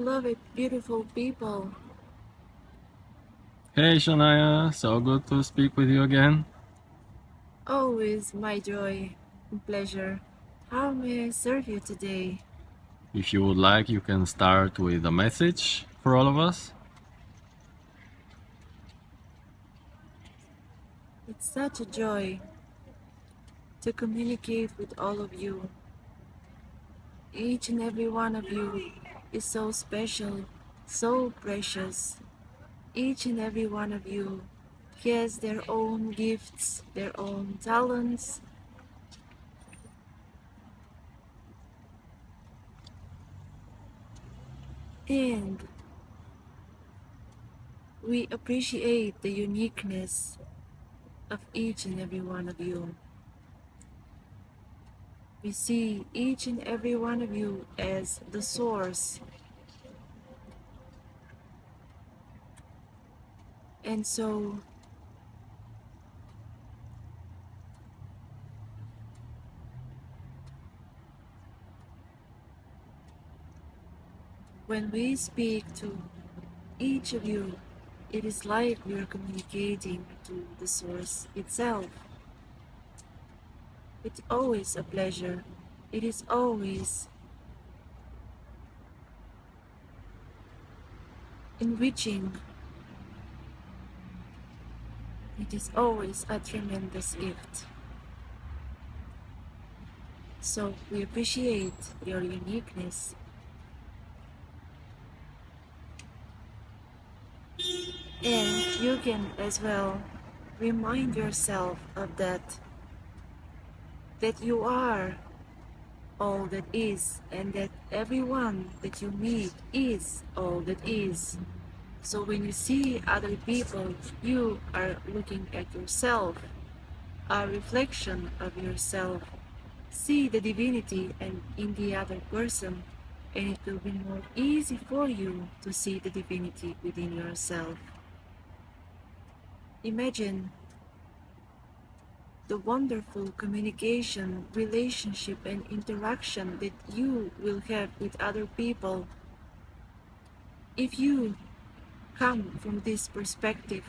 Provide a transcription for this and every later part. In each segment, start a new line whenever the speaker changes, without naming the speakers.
beloved, beautiful people.
Hey Shanaya, so good to speak with you again.
Always my joy and pleasure. How may I serve you today?
If you would like, you can start with a message for all of us.
It's such a joy to communicate with all of you. Each and every one of you is so special, so precious. Each and every one of you has their own gifts, their own talents, and we appreciate the uniqueness of each and every one of you. We see each and every one of you as the source. And so when we speak to each of you, it is like we are communicating to the source itself. It's always a pleasure. It is always enriching. It is always a tremendous gift. So we appreciate your uniqueness. And you can as well remind yourself of that you are all that is, and that everyone that you meet is all that is. So when you see other people, you are looking at yourself, a reflection of yourself. See the divinity and in the other person, and it will be more easy for you to see the divinity within yourself. Imagine the wonderful communication, relationship, and interaction that you will have with other people if you come from this perspective.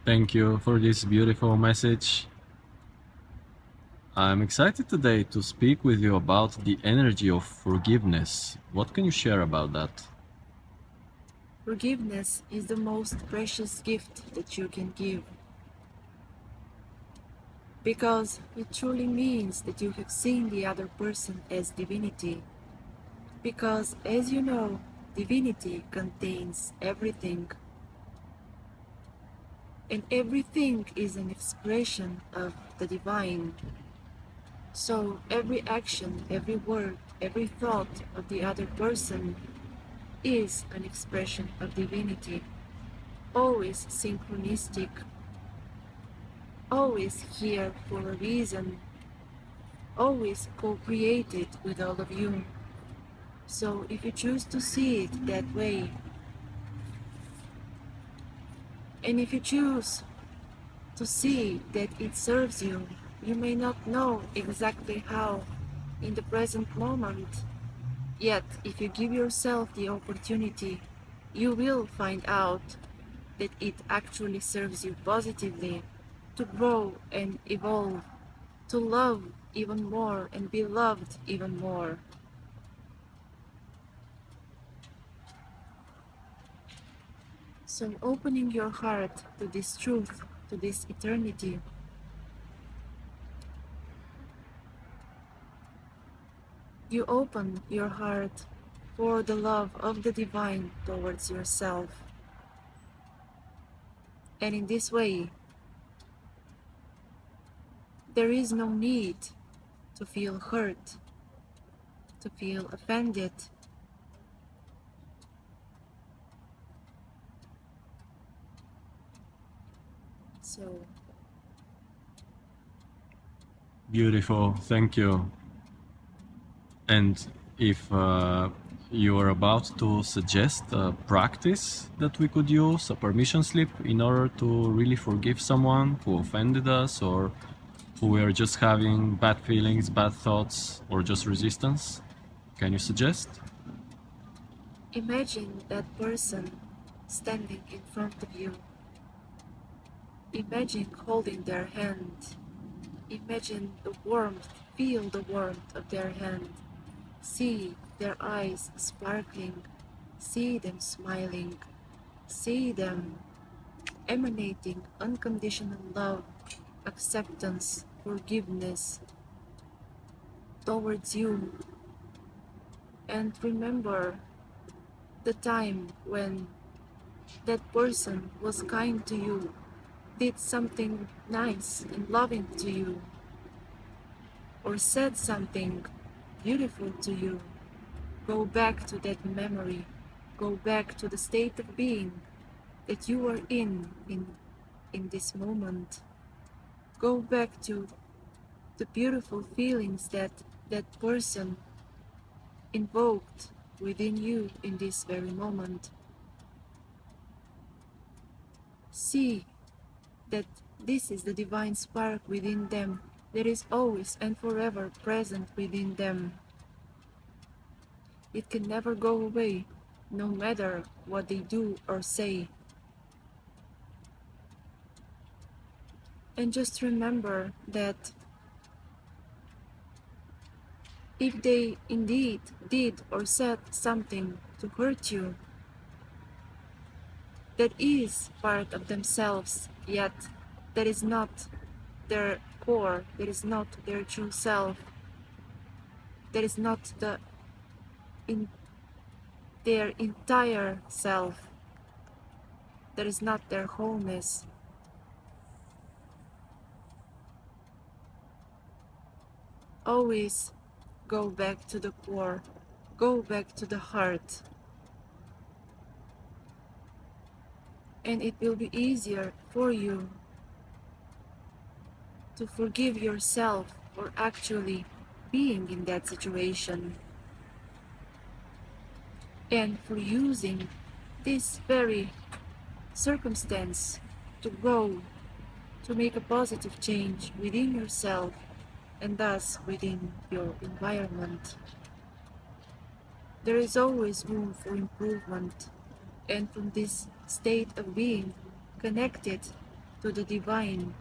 Thank you for this beautiful message. I'm excited today to speak with you about the energy of forgiveness. What can you share about that?
Forgiveness is the most precious gift that you can give, because it truly means that you have seen the other person as divinity. Because, as you know, divinity contains everything, and everything is an expression of the divine. So every action, every word, every thought of the other person is an expression of divinity, always synchronistic, always here for a reason, always co-created with all of you. So if you choose to see it that way, and if you choose to see that it serves you, you may not know exactly how in the present moment, yet if you give yourself the opportunity, you will find out that it actually serves you positively to grow and evolve, to love even more and be loved even more. So opening your heart to this truth, to this eternity, you open your heart for the love of the divine towards yourself. And in this way, there is no need to feel hurt, to feel offended. So
Beautiful, thank you. And if You are about to suggest a practice that we could use, a permission slip, in order to really forgive someone who offended us or who we are just having bad feelings, bad thoughts, or just resistance? Can you suggest?
Imagine that person standing in front of you. Imagine holding their hand. Imagine the warmth, feel the warmth of their hand. See their eyes sparkling. See them smiling. See them emanating unconditional love, acceptance, forgiveness towards you. And remember the time when that person was kind to you, did something nice and loving to you, or said something beautiful to you. Go back to that memory. Go back to the state of being that you are in this moment. Go back to the beautiful feelings that that person invoked within you in this very moment. See that this is the divine spark within them that is always and forever present within them. It can never go away, no matter what they do or say. And just remember that if they indeed did or said something to hurt you, that is part of themselves, yet that is not their core, that is not their true self, that is not in their entire self, that is not their wholeness. Always go back to the core, go back to the heart, and it will be easier for you to forgive yourself for actually being in that situation and for using this very circumstance to grow, to make a positive change within yourself and thus within your environment. There is always room for improvement, and from this state of being connected to the divine,